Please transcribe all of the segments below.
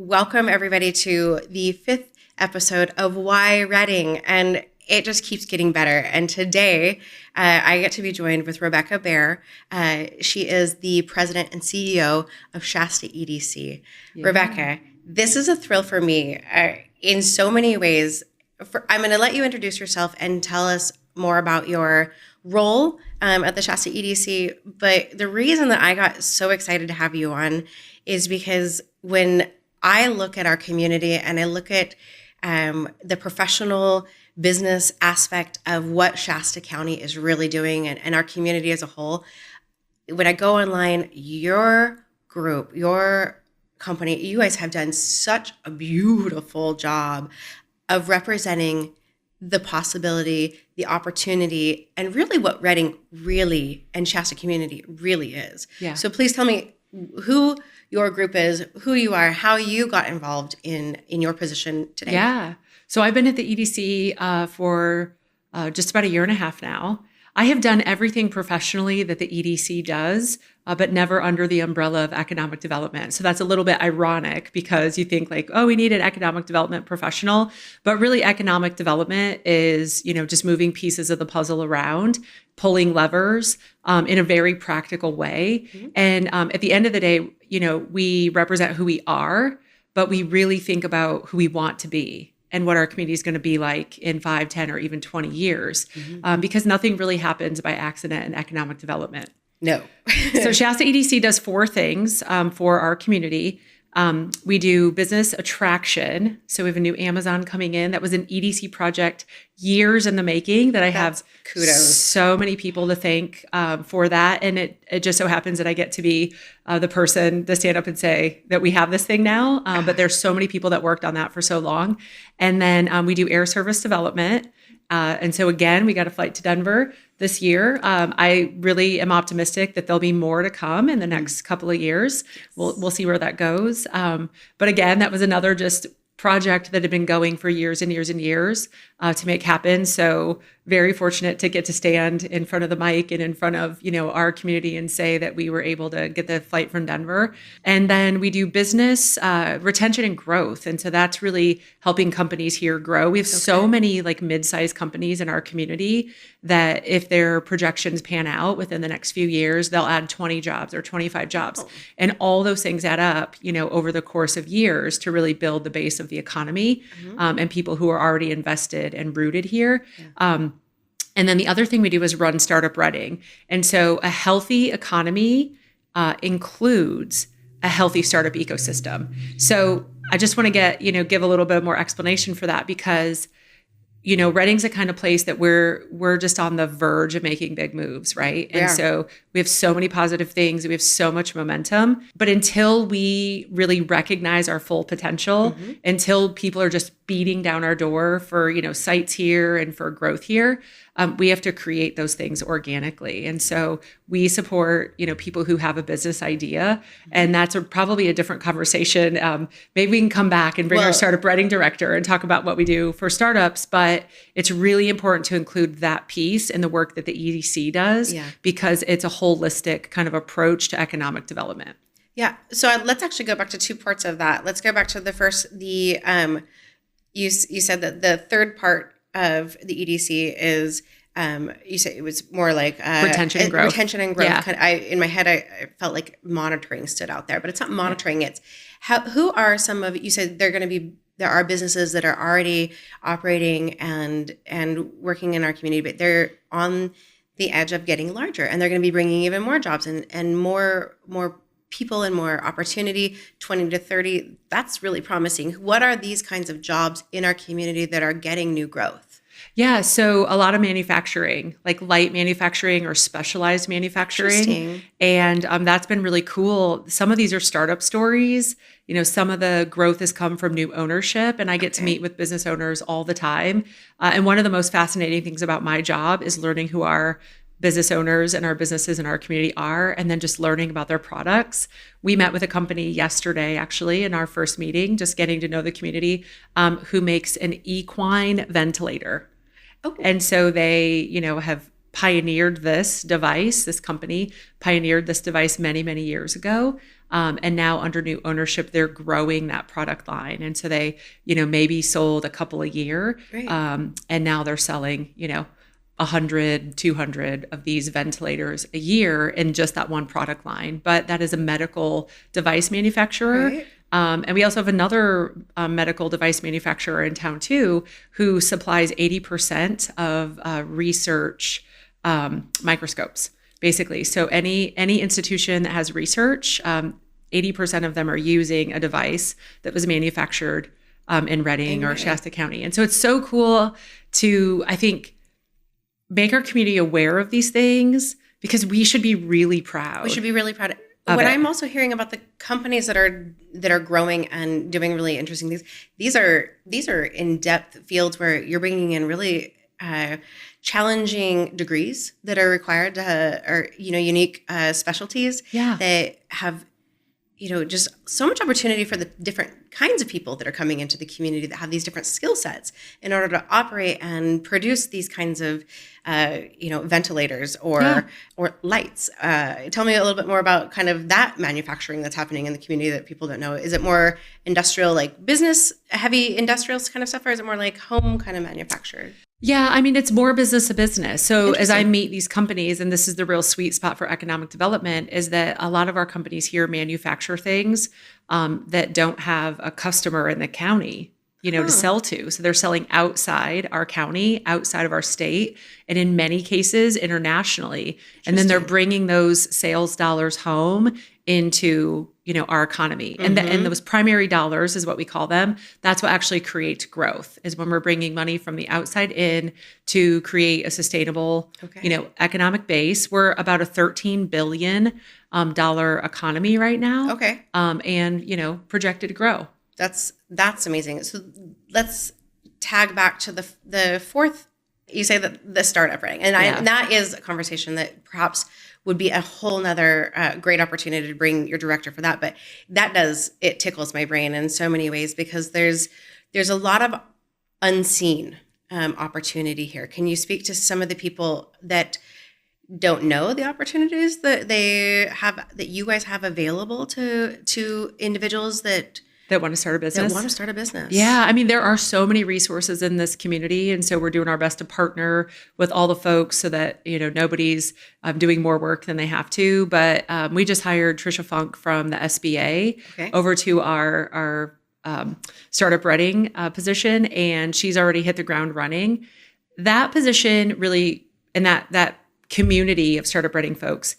welcome everybody to the 5th episode of Why Reading, and it just keeps getting better. And today I get to be joined with Rebecca Baer. She is the president and CEO of Shasta EDC. Yeah. Rebecca, this is a thrill for me in so many ways. I'm going to let you introduce yourself and tell us more about your role at the Shasta EDC. But the reason that I got so excited to have you on is because when I look at our community and I look at the professional business aspect of what Shasta County is really doing and our community as a whole, when I go online, your group, your company, you guys have done such a beautiful job of representing the possibility, the opportunity, and really what Reading really and Shasta community really is. Yeah. So please tell me who your group is, who you are, how you got involved in your position today. Yeah. So I've been at the EDC for just about a year and a half now. I have done everything professionally that the EDC does, but never under the umbrella of economic development. So that's a little bit ironic because you think like, oh, we need an economic development professional, but really economic development is, just moving pieces of the puzzle around, pulling levers in a very practical way. Mm-hmm. And at the end of the day, we represent who we are, but we really think about who we want to be and what our community is going to be like in 5, 10, or even 20 years, because nothing really happens by accident in economic development. No. So Shasta EDC does 4 things for our community. We do business attraction. So we have a new Amazon coming in. That was an EDC project years in the making that I have kudos. So many people to thank for that. And it just so happens that I get to be the person to stand up and say that we have this thing now. But there's so many people that worked on that for so long. And then we do air service development. And so again, we got a flight to Denver this year. I really am optimistic that there'll be more to come in the next couple of years. We'll see where that goes. But again, that was another just project that had been going for years and years and years to make happen. So very fortunate to get to stand in front of the mic and in front of, our community and say that we were able to get the flight from Denver. And then we do business retention and growth. And so that's really helping companies here grow. We have so many like mid-sized companies in our community that if their projections pan out within the next few years, they'll add 20 jobs or 25 jobs. Oh. And all those things add up, over the course of years to really build the base of the economy and people who are already invested and rooted here. Yeah. And then the other thing we do is run Startup Reading. And so a healthy economy includes a healthy startup ecosystem. So I just want to give a little bit more explanation for that because Reading's a kind of place that we're just on the verge of making big moves, right? And so we have so many positive things. We have so much momentum. But until we really recognize our full potential, until people are just beating down our door for, sites here and for growth here, we have to create those things organically. And so we support, people who have a business idea. And that's probably a different conversation. Maybe we can come back and bring our startup Reading director and talk about what we do for startups. But it's really important to include that piece in the work that the EDC does because it's a holistic kind of approach to economic development. Yeah. So let's actually go back to 2 parts of that. Let's go back to the first, you said that the third part of the EDC is, you said it was more like retention and growth. Retention and growth. Yeah. In my head, I felt like monitoring stood out there, but it's not monitoring. It's who are some of, you said there are businesses that are already operating and working in our community, but they're on the edge of getting larger, and they're going to be bringing even more jobs and more people and more opportunity, 20 to 30. That's really promising. What are these kinds of jobs in our community that are getting new growth? Yeah, so a lot of manufacturing, like light manufacturing or specialized manufacturing. And that's been really cool. Some of these are startup stories. Some of the growth has come from new ownership, and I get to meet with business owners all the time. And one of the most fascinating things about my job is learning who our business owners and our businesses in our community are, and then just learning about their products. We met with a company yesterday, actually, in our first meeting, just getting to know the community, who makes an equine ventilator. Oh. And so they, have pioneered this device. This company pioneered this device many, many years ago. And now under new ownership, they're growing that product line. And so they, maybe sold a couple a year. Right. And now they're selling, 100, 200 of these ventilators a year in just that one product line. But that is a medical device manufacturer. Right. And we also have another medical device manufacturer in town too, who supplies 80% of research microscopes, basically. So any institution that has research, 80% of them are using a device that was manufactured in Redding or Shasta County. And so it's so cool to, I think, make our community aware of these things, because we should be really proud. We should be really proud. What I'm also hearing about the companies that are growing and doing really interesting things, these are in-depth fields where you're bringing in really challenging degrees that are required, or unique specialties that have just so much opportunity for the different kinds of people that are coming into the community that have these different skill sets in order to operate and produce these kinds of, ventilators or lights. Tell me a little bit more about kind of that manufacturing that's happening in the community that people don't know. Is it more industrial, like business, heavy industrial kind of stuff, or is it more like home kind of manufactured? Yeah, I mean, it's more business to business. So as I meet these companies, and this is the real sweet spot for economic development, is that a lot of our companies here manufacture things that don't have a customer in the county, to sell to. So they're selling outside our county, outside of our state, and in many cases internationally. And then they're bringing those sales dollars home into our economy. And and those primary dollars is what we call them. That's what actually creates growth, is when we're bringing money from the outside in to create a sustainable, economic base. We're about a $13 billion dollar economy right now. Okay. And projected to grow. That's amazing. So let's tag back to the fourth. You say that the startup ring, and that is a conversation that perhaps would be a whole nother great opportunity to bring your director for that. But it tickles my brain in so many ways, because there's a lot of unseen opportunity here. Can you speak to some of the people that don't know the opportunities that they have, that you guys have available to individuals that want to start a business? Yeah. I mean, there are so many resources in this community. And so we're doing our best to partner with all the folks so that, nobody's doing more work than they have to. But we just hired Trisha Funk from the SBA over to our startup Redding position. And she's already hit the ground running. That position really, and that community of startup Redding folks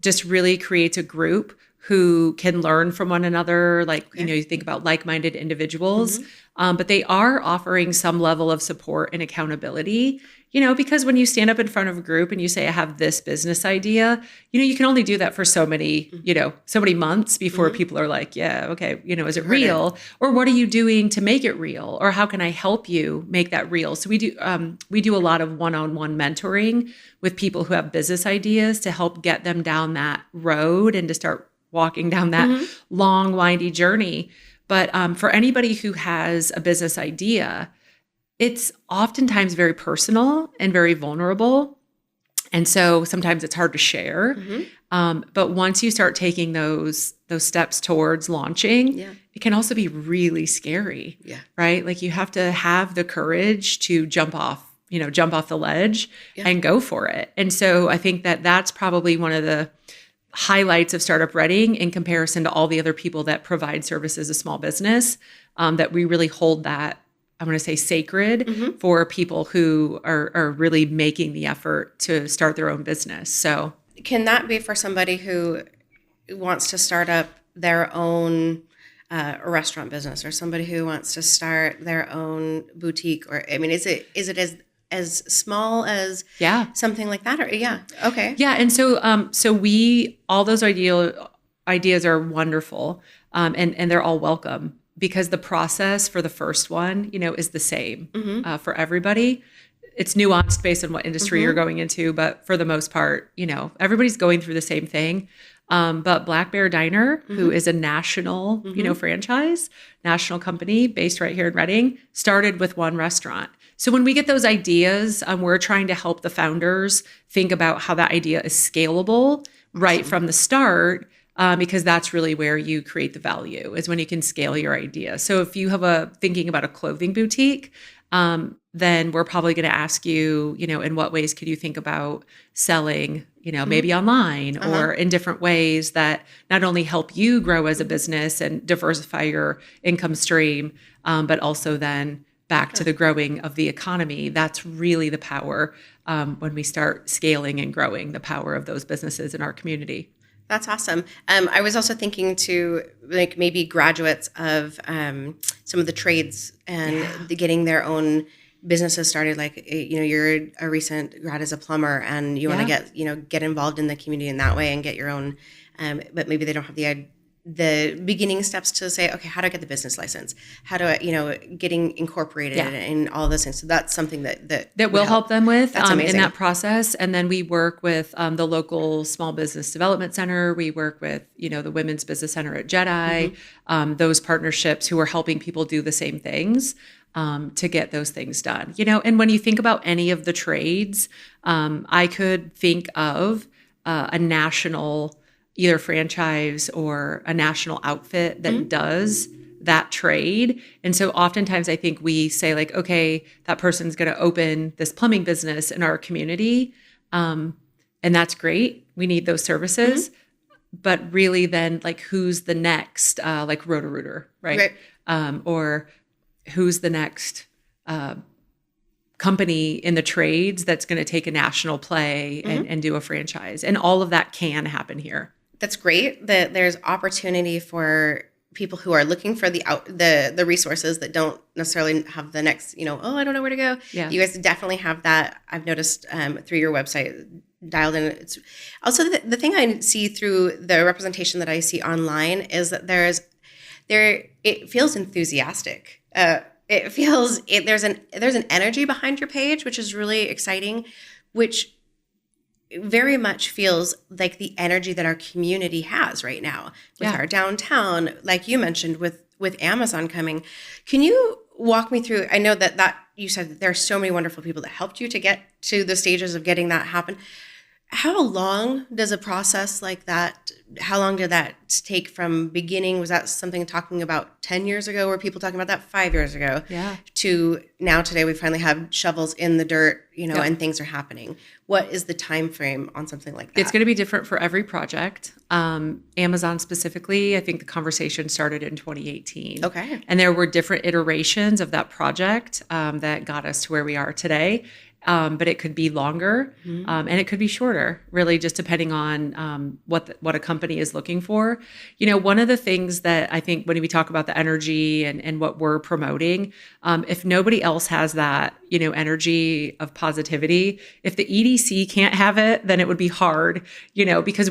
just really creates a group who can learn from one another. Like, you think about like-minded individuals, but they are offering some level of support and accountability, because when you stand up in front of a group and you say, I have this business idea, you can only do that for so many, so many months before people are like, yeah, okay, is it real? Or what are you doing to make it real? Or how can I help you make that real? So we do a lot of one-on-one mentoring with people who have business ideas to help get them down that road and to start walking down that long, windy journey. But for anybody who has a business idea, it's oftentimes very personal and very vulnerable. And so sometimes it's hard to share. But once you start taking those steps towards launching, it can also be really scary, right? Like you have to have the courage to jump off the ledge and go for it. And so I think that that's probably one of the highlights of Startup Redding in comparison to all the other people that provide services to small business, that we really hold that, I'm going to say, sacred for people who are really making the effort to start their own business. So can that be for somebody who wants to start up their own restaurant business, or somebody who wants to start their own boutique? Or, I mean, is it as small as something like that? Or okay. Yeah. And so we, all those ideas are wonderful. And they're all welcome, because the process for the first one, is the same for everybody. It's nuanced based on what industry you're going into, but for the most part, everybody's going through the same thing. But Black Bear Diner, who is a national, franchise, national company based right here in Redding, started with one restaurant. So when we get those ideas, we're trying to help the founders think about how that idea is scalable right from the start, because that's really where you create the value, is when you can scale your idea. So if you have thinking about a clothing boutique, then we're probably going to ask you, in what ways could you think about selling, maybe online or in different ways that not only help you grow as a business and diversify your income stream, but also then back to the growing of the economy. That's really the power when we start scaling and growing, the power of those businesses in our community. That's awesome. I was also thinking to like maybe graduates of some of the trades and getting their own businesses started. Like, you're a recent grad as a plumber and you want to get involved in the community in that way and get your own, but maybe they don't have the beginning steps to say, okay, how do I get the business license? How do I, getting incorporated and all those things. So that's something that we'll help them with in that process. And then we work with the local Small Business Development Center. We work with, the Women's Business Center at Jedi, those partnerships who are helping people do the same things to get those things done. And when you think about any of the trades, I could think of a national either franchise or a national outfit that does that trade. And so oftentimes I think we say like, okay, that person's going to open this plumbing business in our community. And that's great. We need those services. But really then like who's the next, like Roto-Rooter, right? Or who's the next company in the trades that's going to take a national play and do a franchise. And all of that can happen here. That's great that there's opportunity for people who are looking for the resources that don't necessarily have the next, I don't know where to go. Yeah. You guys definitely have that. I've noticed through your website dialed in. It's also the thing I see through the representation that I see online is that it feels enthusiastic. There's an energy behind your page, which is really exciting, which very much feels like the energy that our community has right now with our downtown, like you mentioned, with Amazon coming. Can you walk me through? I know that you said that there are so many wonderful people that helped you to get to the stages of getting that happen. How long does a process like that, how long did that take from beginning? Was that something talking about 10 years ago? Were people talking about that 5 years ago? Yeah. To now today, we finally have shovels in the dirt, and things are happening. What is the time frame on something like that? It's going to be different for every project. Amazon specifically, I think the conversation started in 2018. Okay. And there were different iterations of that project that got us to where we are today. But it could be longer and it could be shorter, really just depending on what a company is looking for. One of the things that I think when we talk about the energy and what we're promoting, if nobody else has that, energy of positivity, if the EDC can't have it, then it would be hard, because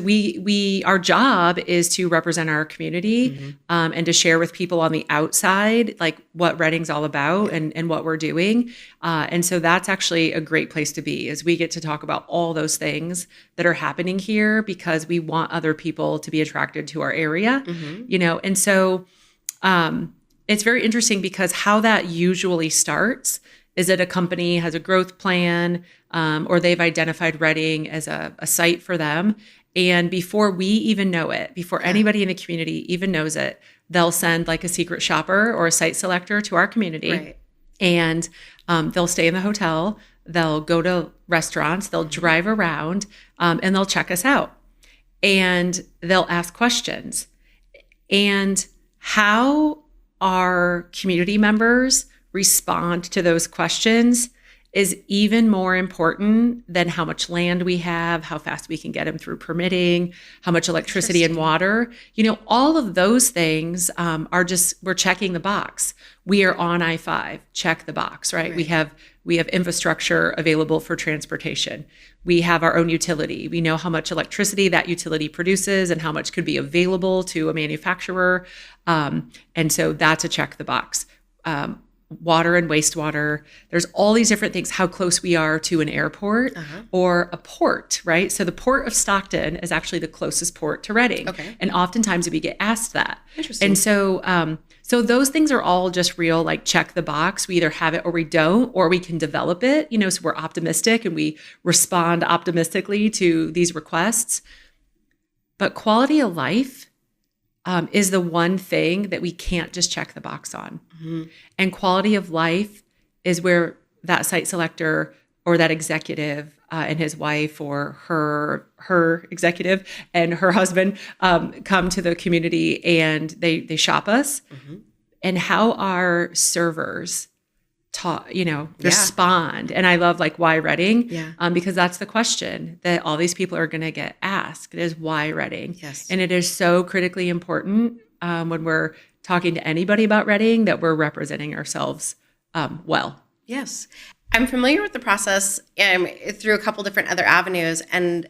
our job is to represent our community and to share with people on the outside, like what Reading's all about and what we're doing. And so that's actually a great place to be, is we get to talk about all those things that are happening here because we want other people to be attracted to our area, and so it's very interesting because how that usually starts is that a company has a growth plan or they've identified Reading as a site for them. And before we even know it, before anybody in the community even knows it, they'll send like a secret shopper or a site selector to our community. Right. And they'll stay in the hotel, they'll go to restaurants, they'll drive around, and they'll check us out. And they'll ask questions. And how our community members respond to those questions is even more important than how much land we have, how fast we can get them through permitting, how much electricity and water. All of those things we're checking the box. We are on I-5, check the box, right? We have infrastructure available for transportation. We have our own utility. We know how much electricity that utility produces and how much could be available to a manufacturer. And so that's a check the box. Water and wastewater. There's all these different things, how close we are to an airport or a port, right? So the port of Stockton is actually the closest port to Reading. Okay. And oftentimes we get asked that. Interesting. And so So those things are all just real, like check the box. We either have it or we don't, or we can develop it, so we're optimistic and we respond optimistically to these requests. But quality of life is the one thing that we can't just check the box on. Mm-hmm. And quality of life is where that site selector or that executive and his wife, or her executive and her husband come to the community and they shop us. Mm-hmm. And how our servers respond. And I love like why Reading, because that's the question that all these people are going to get asked is why Reading. Yes. And it is so critically important when we're talking to anybody about Reading that we're representing ourselves well. Yes. I'm familiar with the process through a couple different other avenues. And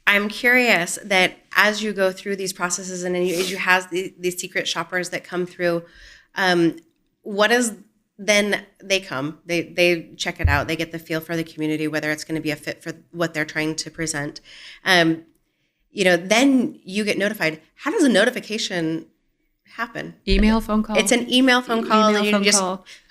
I'm curious that as you go through these processes and as you have these secret shoppers that come through, what is then they come, they check it out, they get the feel for the community, whether it's going to be a fit for what they're trying to present. Then you get notified. How does a notification happen? Email, phone call. It's an email, phone call.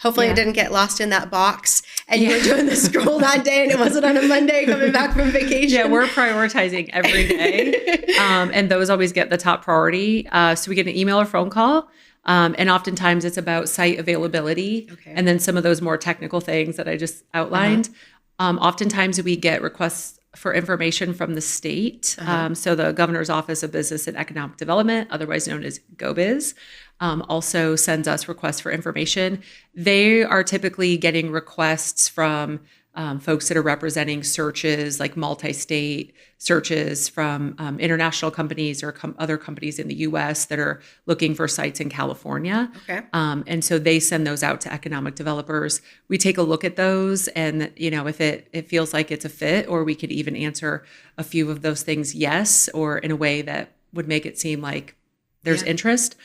Hopefully it didn't get lost in that box and you were doing the scroll that day and it wasn't on a Monday coming back from vacation. Yeah, we're prioritizing every day. And those always get the top priority. So we get an email or phone call. And oftentimes it's about site availability. Okay. And then some of those more technical things that I just outlined. Oftentimes we get requests for information from the state. So the Governor's Office of Business and Economic Development, otherwise known as GOBIZ, also sends us requests for information. They are typically getting requests from folks that are representing searches, like multi-state searches from international companies or other companies in the U.S. that are looking for sites in California. Okay. And so they send those out to economic developers. We take a look at those, and if it feels like it's a fit, or we could even answer a few of those things yes, or in a way that would make it seem like there's interest,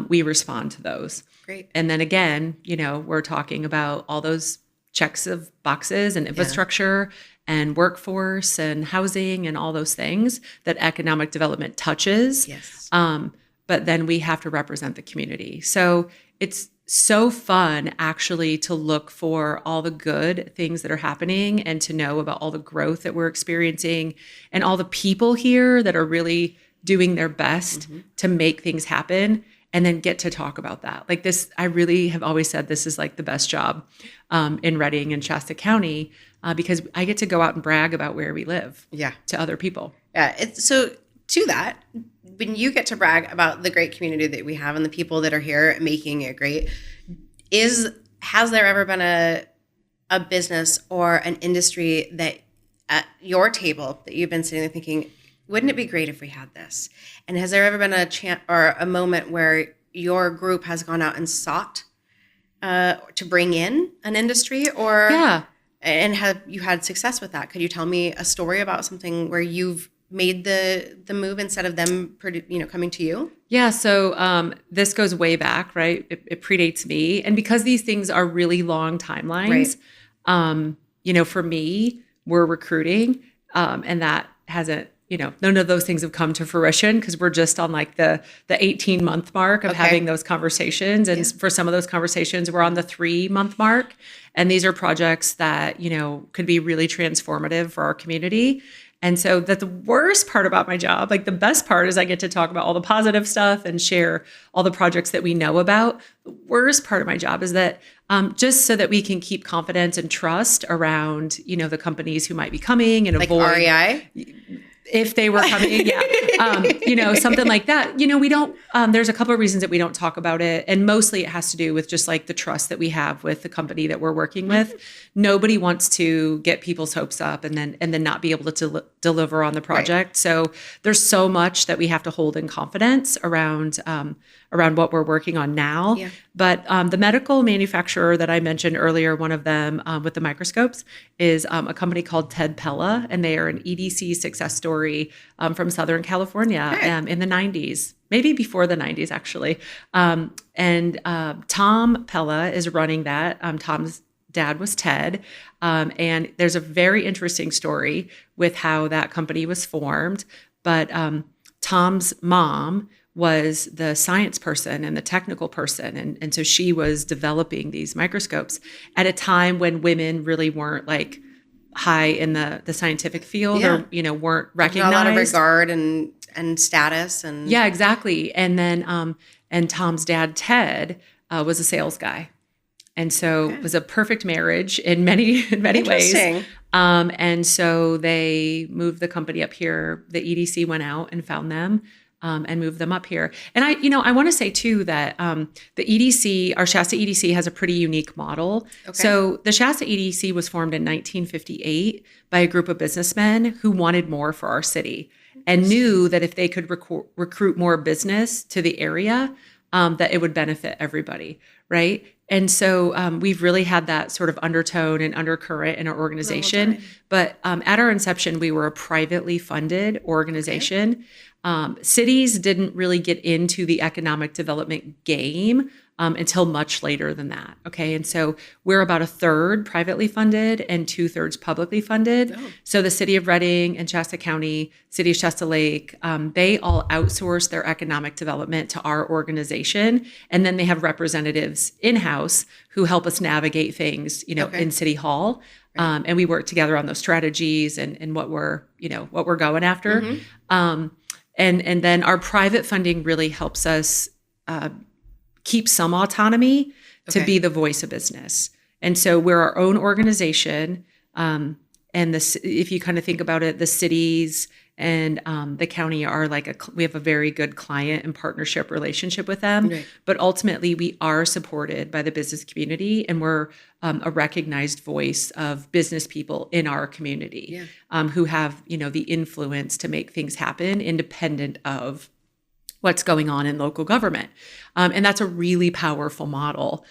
we respond to those. Great. And then again, we're talking about all those checks of boxes and infrastructure and workforce and housing and all those things that economic development touches. Yes. But then we have to represent the community. So it's so fun actually to look for all the good things that are happening and to know about all the growth that we're experiencing and all the people here that are really doing their best to make things happen. And then get to talk about that. Like this, I really have always said this is like the best job in Reading and Shasta County because I get to go out and brag about where we live to other people. Yeah. So to that, when you get to brag about the great community that we have and the people that are here making it great, has there ever been a business or an industry that at your table that you've been sitting there thinking, wouldn't it be great if we had this? And has there ever been a chance or a moment where your group has gone out and sought to bring in an industry, and have you had success with that? Could you tell me a story about something where you've made the move instead of them, coming to you? Yeah. So this goes way back, right? It predates me, and because these things are really long timelines, for me, we're recruiting, and that hasn't. None of those things have come to fruition because we're just on like the 18-month mark of having those conversations. And for some of those conversations, we're on the 3-month mark. And these are projects that, could be really transformative for our community. And so that the worst part about my job, like the best part is I get to talk about all the positive stuff and share all the projects that we know about. The worst part of my job is that just so that we can keep confidence and trust around, the companies who might be coming and like avoid REI. If they were coming, something like that. We don't, there's a couple of reasons that we don't talk about it. And mostly it has to do with just like the trust that we have with the company that we're working with. Nobody wants to get people's hopes up and then not be able to deliver on the project. Right. So there's so much that we have to hold in confidence around what we're working on now. Yeah. But the medical manufacturer that I mentioned earlier, one of them with the microscopes is a company called Ted Pella, and they are an EDC success story from Southern California in the 90s, maybe before the 90s, actually. And Tom Pella is running that. Tom's dad was Ted. And there's a very interesting story with how that company was formed. But Tom's mom was the science person and the technical person. And so she was developing these microscopes at a time when women really weren't like high in the scientific field or, weren't recognized. Not a lot of regard and status. And yeah, exactly. And then, and Tom's dad, Ted, was a sales guy. And so it was a perfect marriage in many ways. And so they moved the company up here. The EDC went out and found them and moved them up here. And I want to say too that the EDC, our Shasta EDC, has a pretty unique model. Okay. So the Shasta EDC was formed in 1958 by a group of businessmen who wanted more for our city and knew that if they could recruit more business to the area, that it would benefit everybody, right? And so we've really had that sort of undertone and undercurrent in our organization. But at our inception, we were a privately funded organization. Okay. Cities didn't really get into the economic development game until much later than that. Okay. And so we're about a third privately funded and 2/3 publicly funded. Oh. So the city of Redding and Shasta County, city of Shasta Lake, they all outsource their economic development to our organization. And then they have representatives in-house who help us navigate things, in City Hall. Right. And we work together on those strategies and what we're going after. Mm-hmm. And then our private funding really helps us keep some autonomy to be the voice of business. And so we're our own organization. And if you kind of think about it, the cities and the county are we have a very good client and partnership relationship with them. Right. But ultimately, we are supported by the business community, and we're a recognized voice of business people in our community who have, the influence to make things happen independent of what's going on in local government. And that's a really powerful model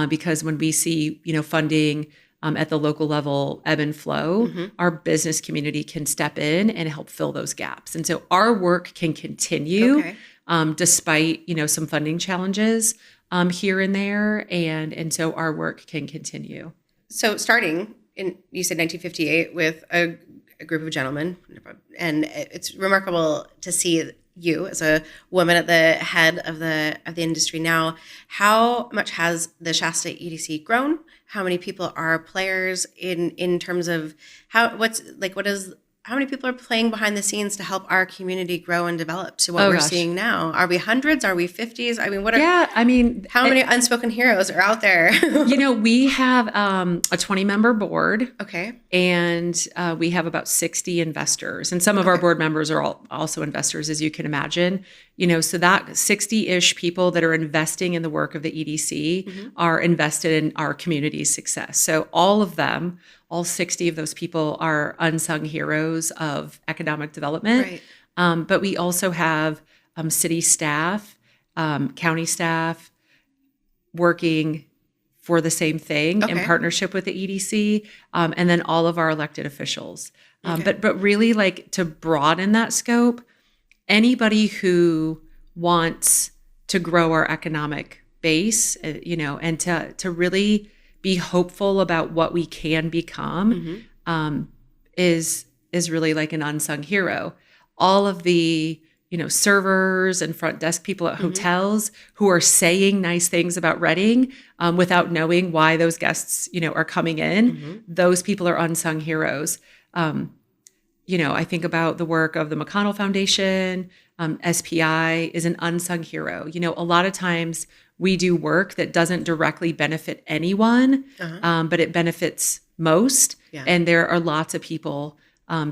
because when we see, funding at the local level ebb and flow, our business community can step in and help fill those gaps. And so our work can continue despite, some funding challenges here and there. And so our work can continue. So starting in, you said 1958 with a group of gentlemen, and it's remarkable to see you as a woman at the head of the industry now. How much has the Shasta EDC grown? How many people are players in terms of how many people are playing behind the scenes to help our community grow and develop to what we're seeing now? Are we hundreds? Are we 50s? I mean, how many unspoken heroes are out there? We have a 20-member board. Okay. And we have about 60 investors. And some of our board members are also investors, as you can imagine. So that 60-ish people that are investing in the work of the EDC are invested in our community's success. So all of them, all 60 of those people are unsung heroes of economic development. Right. But we also have city staff, county staff working for the same thing in partnership with the EDC, and then all of our elected officials. But really, to broaden that scope, anybody who wants to grow our economic base, and to really be hopeful about what we can become, is really like an unsung hero. All of the servers and front desk people at hotels who are saying nice things about Redding without knowing why those guests, are coming in. Those people are unsung heroes. I think about the work of the McConnell Foundation. SPI is an unsung hero. A lot of times we do work that doesn't directly benefit anyone, but it benefits most. Yeah. And there are lots of people,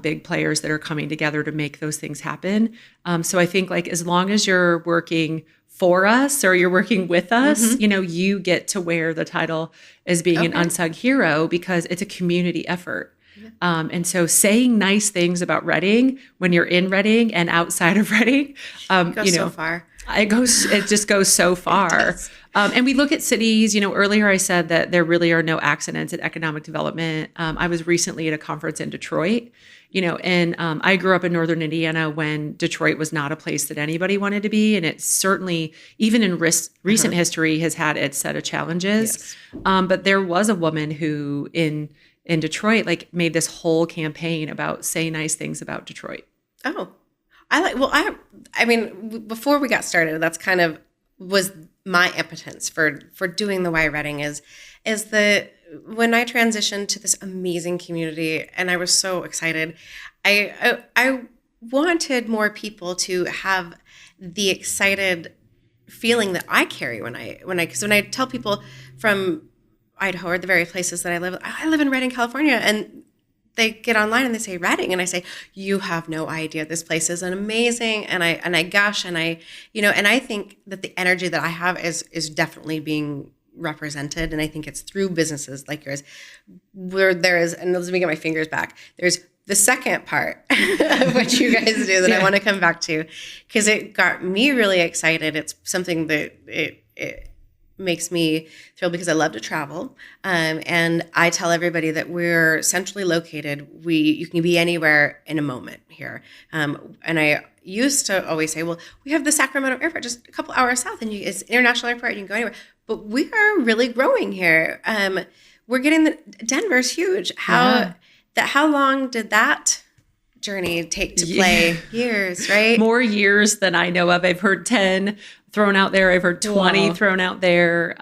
big players that are coming together to make those things happen. So I think as long as you're working for us or you're working with us, you get to wear the title as being an unsung hero because it's a community effort. Yeah. And so saying nice things about Redding when you're in Redding and outside of Redding, goes so far. It just goes so far. And we look at cities, earlier I said that there really are no accidents at economic development. I was recently at a conference in Detroit, and I grew up in Northern Indiana when Detroit was not a place that anybody wanted to be. And it certainly, even in recent history, has had its set of challenges. Yes. But there was a woman who in Detroit, made this whole campaign about say nice things about Detroit. Oh, I mean, before we got started, that's kind of was my impotence for doing the Why Reading is the when I transitioned to this amazing community, and I was so excited. I wanted more people to have the excited feeling that I carry because when I tell people from Idaho or the very places that I live in Redding, California, and they get online and they say Redding, and I say, you have no idea, this place is amazing, and I gush, and I think that the energy that I have is definitely being represented, and I think it's through businesses like yours, where there is, and let me get my fingers back, there's the second part of what you guys do that I want to come back to, because it got me really excited. It's something that it makes me thrilled because I love to travel. And I tell everybody that we're centrally located. You can be anywhere in a moment here. And I used to always say, well, we have the Sacramento airport just a couple hours south, and it's an international airport, and you can go anywhere. But we are really growing here. We're getting Denver's huge. How long did that journey take to play? Years, right? More years than I know of. I've heard 10 thrown out there. I've heard 20 thrown out there.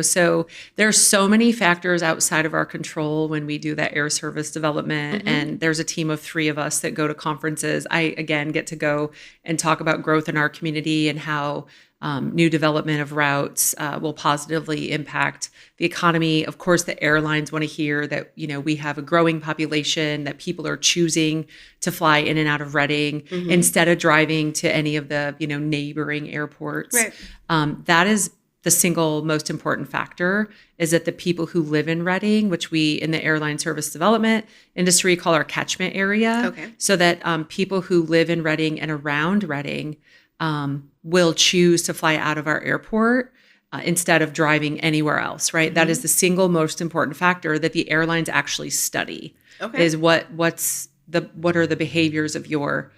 So there's so many factors outside of our control when we do that air service development. And there's a team of 3 of us that go to conferences. I, again, get to go and talk about growth in our community and how new development of routes will positively impact the economy. Of course, the airlines want to hear that, we have a growing population, that people are choosing to fly in and out of Redding instead of driving to any of the, neighboring airports. Right. That is the single most important factor, is that the people who live in Redding, which we in the airline service development industry call our catchment area, so that people who live in Redding and around Redding will choose to fly out of our airport instead of driving anywhere else, right? That is the single most important factor that the airlines actually study, is what are the behaviors of your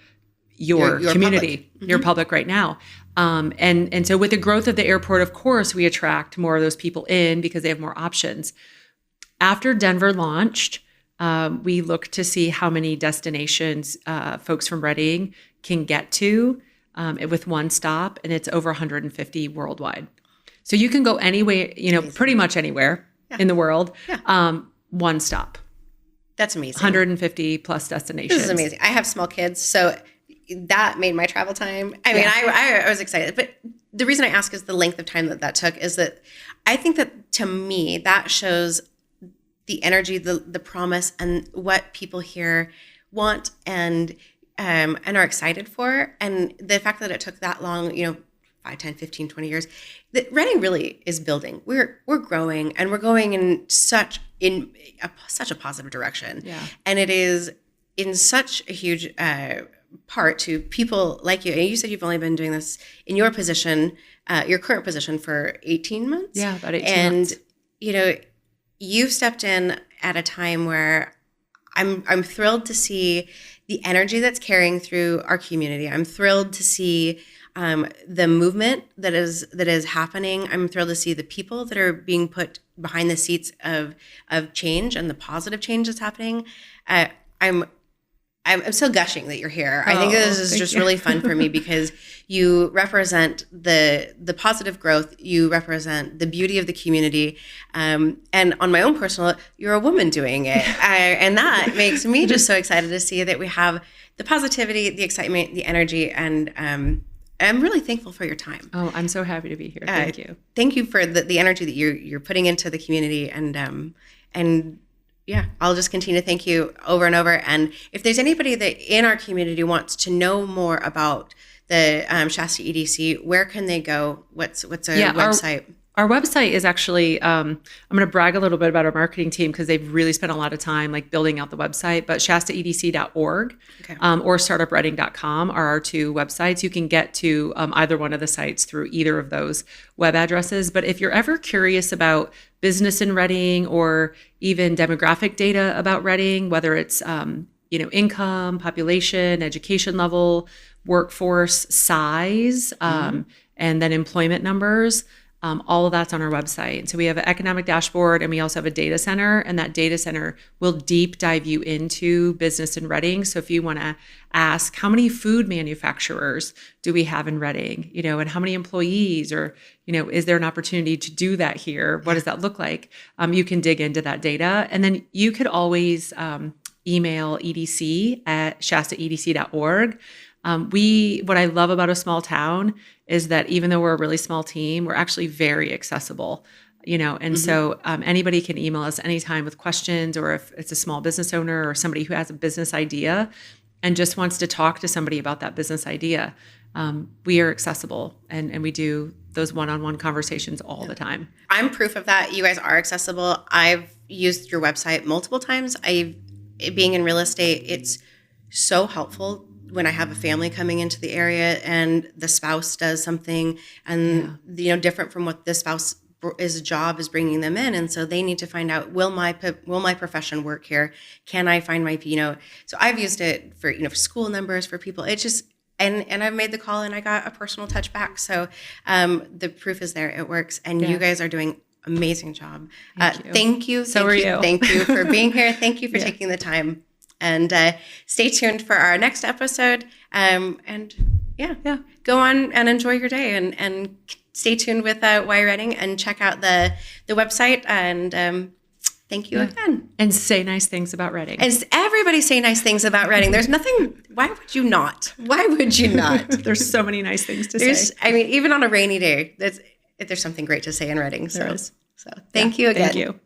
community, public. Your public right now. And so with the growth of the airport, of course, we attract more of those people in because they have more options. After Denver launched, we looked to see how many destinations folks from Redding can get to with one stop, and it's over 150 worldwide. So you can go anywhere, pretty much anywhere in the world, one stop. That's amazing. 150 plus destinations. This is amazing. I have small kids, so that made my travel time. I mean, I was excited, but the reason I ask is the length of time that took is that I think that to me, that shows the energy, the promise, and what people here want and are excited for. And the fact that it took that long, 5, 10, 15, 20 years, that Redding really is building. We're growing, and we're going in such a positive direction. Yeah. And it is in such a huge part to people like you. And you said you've only been doing this in your position, your current position, for 18 months. Yeah, about 18 months. And, you've stepped in at a time where I'm thrilled to see the energy that's carrying through our community. I'm thrilled to see the movement that is happening. I'm thrilled to see the people that are being put behind the seats of change and the positive change that's happening. I'm still gushing that you're here. I think this is just really fun for me because you represent the positive growth. You represent the beauty of the community. And on my own personal, you're a woman doing it. And that makes me just so excited to see that we have the positivity, the excitement, the energy, and I'm really thankful for your time. Oh, I'm so happy to be here. Thank you. Thank you for the energy that you're putting into the community, and yeah, I'll just continue to thank you over and over. And if there's anybody that in our community wants to know more about the Shasta EDC, where can they go? What's our website? Our website is actually, I'm going to brag a little bit about our marketing team because they've really spent a lot of time building out the website, but shastaedc.org or startupredding.com are our 2 websites. You can get to either one of the sites through either of those web addresses. But if you're ever curious about business in Redding or even demographic data about Redding, whether it's income, population, education level, workforce size, and then employment numbers, All of that's on our website. And so we have an economic dashboard, and we also have a data center, and that data center will deep dive you into business in Reading. So if you want to ask, how many food manufacturers do we have in Reading, and how many employees, or, is there an opportunity to do that here? What does that look like? You can dig into that data. And then you could always email EDC at shastaedc.org. What I love about a small town is that even though we're a really small team, we're actually very accessible, and so anybody can email us anytime with questions, or if it's a small business owner or somebody who has a business idea and just wants to talk to somebody about that business idea. We are accessible, and we do those one-on-one conversations all the time. I'm proof of that. You guys are accessible. I've used your website multiple times. Being in real estate, it's so helpful when I have a family coming into the area and the spouse does something and different from what the spouse's job is bringing them in, and so they need to find out, will my profession work here? Can I find my So I've used it for for school numbers, for people. It just and I've made the call and I got a personal touch back. So the proof is there. It works, and you guys are doing amazing job. Thank you. So are you. Thank you for being here. Thank you for taking the time. And stay tuned for our next episode. Go on and enjoy your day, and stay tuned with Why Reading, and check out the website. And thank you again. And say nice things about Reading. And everybody say nice things about Reading. There's nothing. Why would you not? Why would you not? There's so many nice things to say. I mean, even on a rainy day, there's something great to say in Reading. So thank you again. Thank you.